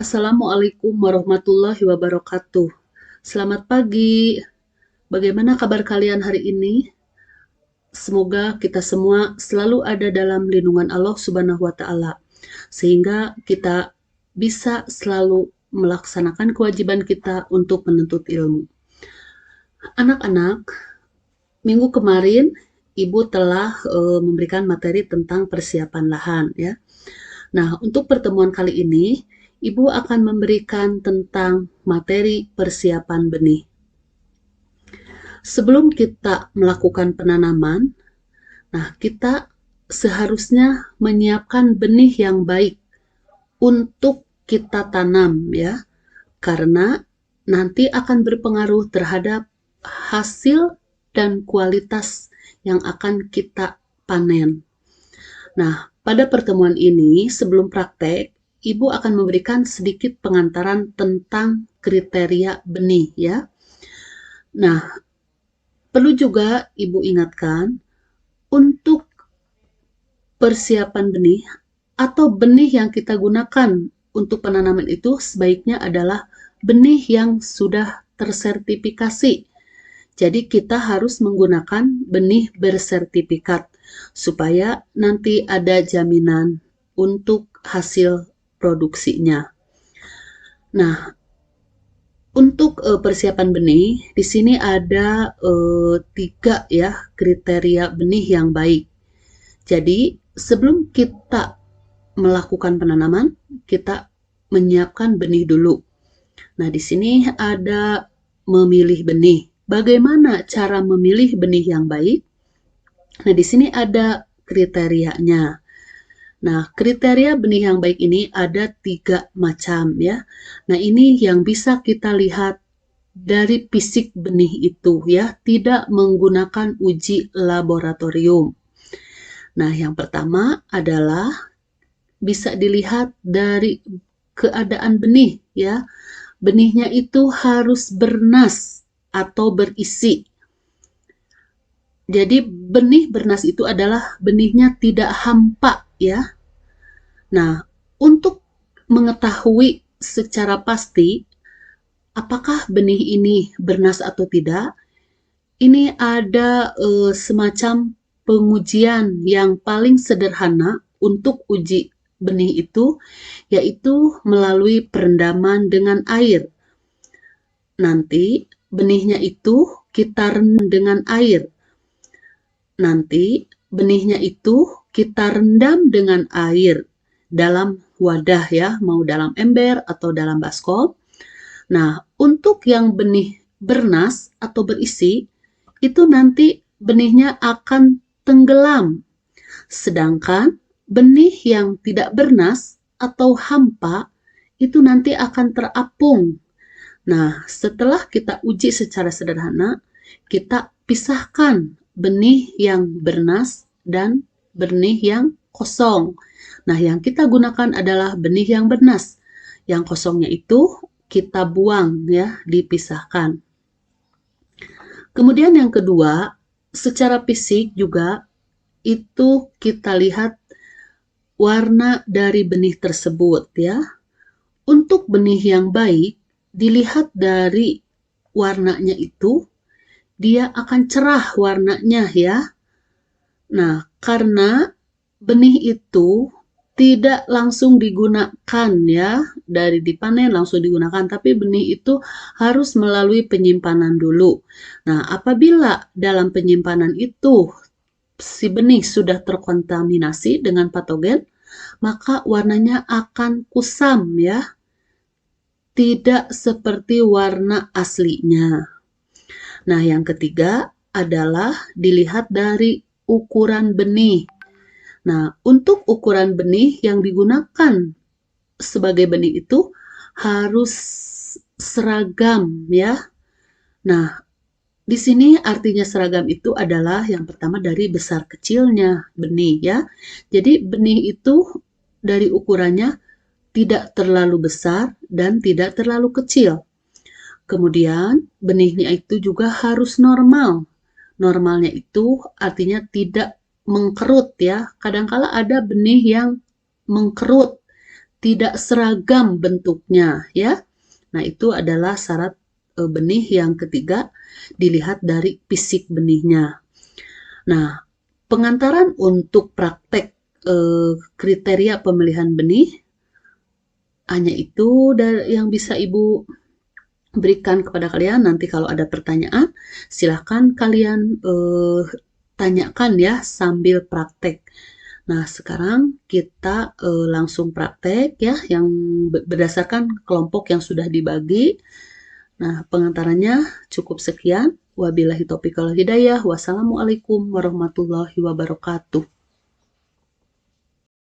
Assalamualaikum warahmatullahi wabarakatuh. Selamat pagi. Bagaimana kabar kalian hari ini? Semoga kita semua selalu ada dalam lindungan Allah Subhanahu wa Ta'ala, sehingga kita bisa selalu melaksanakan kewajiban kita untuk menuntut ilmu. Anak-anak, minggu kemarin Ibu telah memberikan materi tentang persiapan lahan, ya. Nah, untuk pertemuan kali ini, Ibu akan memberikan tentang materi persiapan benih. Sebelum kita melakukan penanaman, nah kita seharusnya menyiapkan benih yang baik untuk kita tanam, ya. Karena nanti akan berpengaruh terhadap hasil dan kualitas yang akan kita panen. Nah, pada pertemuan ini, sebelum praktek, Ibu akan memberikan sedikit pengantaran tentang kriteria benih, ya. Nah, perlu juga Ibu ingatkan, untuk persiapan benih atau benih yang kita gunakan untuk penanaman itu sebaiknya adalah benih yang sudah tersertifikasi. Jadi kita harus menggunakan benih bersertifikat supaya nanti ada jaminan untuk hasil produksinya. Nah, untuk persiapan benih, di sini ada 3 ya kriteria benih yang baik. Jadi sebelum kita melakukan penanaman, kita menyiapkan benih dulu. Nah, di sini ada memilih benih. Bagaimana cara memilih benih yang baik? Nah, di sini ada kriterianya. Nah, kriteria benih yang baik ini ada 3 macam, ya. Nah, ini yang bisa kita lihat dari fisik benih itu, ya, tidak menggunakan uji laboratorium. Nah, yang pertama adalah bisa dilihat dari keadaan benih, ya. Benihnya itu harus bernas atau berisi. Jadi benih bernas itu adalah benihnya tidak hampa, ya. Nah, untuk mengetahui secara pasti apakah benih ini bernas atau tidak, ini ada semacam pengujian yang paling sederhana untuk uji benih itu, yaitu melalui perendaman dengan air. Nanti benihnya itu kita rendam dengan air. Nanti benihnya itu kita rendam dengan air dalam wadah, ya, mau dalam ember atau dalam baskom. Nah, untuk yang benih bernas atau berisi, itu nanti benihnya akan tenggelam. Sedangkan benih yang tidak bernas atau hampa, itu nanti akan terapung. Nah, setelah kita uji secara sederhana, kita pisahkan benih yang bernas dan benih yang kosong. Nah, yang kita gunakan adalah benih yang bernas. Yang kosongnya itu kita buang, ya, dipisahkan. Kemudian yang kedua, secara fisik juga itu kita lihat warna dari benih tersebut, ya. Untuk benih yang baik, dilihat dari warnanya itu, dia akan cerah warnanya, ya. Nah, karena benih itu tidak langsung digunakan, ya, dari dipanen langsung digunakan, tapi benih itu harus melalui penyimpanan dulu. Nah, apabila dalam penyimpanan itu si benih sudah terkontaminasi dengan patogen, maka warnanya akan kusam, ya, tidak seperti warna aslinya. Nah, yang ketiga adalah dilihat dari ukuran benih. Nah, untuk ukuran benih yang digunakan sebagai benih itu harus seragam, ya. Nah, di sini artinya seragam itu adalah yang pertama dari besar kecilnya benih, ya. Jadi benih itu dari ukurannya tidak terlalu besar dan tidak terlalu kecil. Kemudian benihnya itu juga harus normal. Normalnya itu artinya tidak mengkerut, ya. Kadangkala ada benih yang mengkerut, tidak seragam bentuknya ya. Nah, itu adalah syarat benih yang ketiga, dilihat dari fisik benihnya. Nah, pengantaran untuk praktek kriteria pemilihan benih hanya itu yang bisa Ibu berikan kepada kalian. Nanti kalau ada pertanyaan, silahkan kalian tanyakan ya sambil praktek. Nah, sekarang kita langsung praktek ya, yang berdasarkan kelompok yang sudah dibagi. Nah, pengantarannya cukup sekian. Wabillahi taufiq wal hidayah. Wassalamualaikum warahmatullahi wabarakatuh.